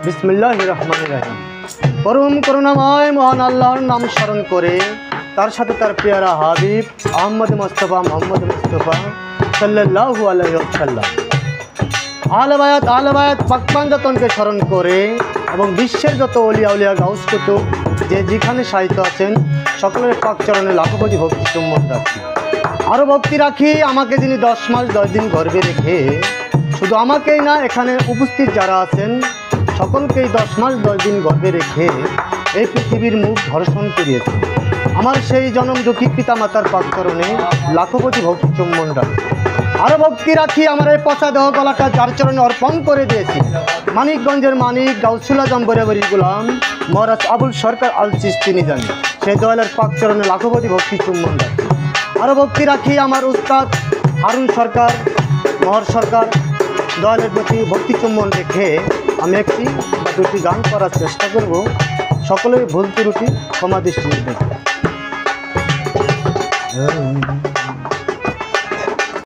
বিসমিল্লাহির রহমানির রহিম। পরম করুণাময় মহান আল্লাহর নাম স্মরণ করে তার সাথে তার পেয়ারা হাবিব মোহাম্মদ মুস্তাফা সাল্লাল্লাহু আলাইহি ওয়াসাল্লাম আহলে বায়াত পাকপাঞ্জাতনকে স্মরণ করে এবং বিশ্বের যত অলিয়া উলিয়া গাউস কুতুব যে যেখানে সাহিত্য আছেন সকলের পাক চরণে লাখো কোটি ভক্তি চুম্বন রাখি। আরও ভক্তি রাখি আমাকে যিনি 10 মাস 10 দিন গর্ভে রেখে শুধু আমাকেই না এখানে উপস্থিত যারা আছেন সকলকেই 10 মাস 10 দিন গর্ভে রেখে এই পৃথিবীর মুখ ধর্ষণ করিয়েছে। আমার সেই জনম দুঃখী পিতা মাতার পাকচরণে লাখো কোটি ভক্তি চুম্বন রাখি। আরও ভক্তি রাখি আমার এই পচা দেহ গলাটা যার চরণে অর্পণ করে দিয়েছি মানিকগঞ্জের মানিক গাউসুল আজম বরাবরী গোলাম মহারাজ আবুল সরকার আল চিশতি নিজামী সেই দয়ালের পাকচরণে লাখো কোটি ভক্তি চুম্বন রাখি। আরও ভক্তি রাখি আমার উস্তাদ হারুন সরকার মহর সরকার দয়ালের প্রতি ভক্তি চুম্বন রেখে আমি একটি বা দুটি গান করার চেষ্টা করব। সকলের ভুল ত্রুটি ক্ষমা দৃষ্টি দেখে।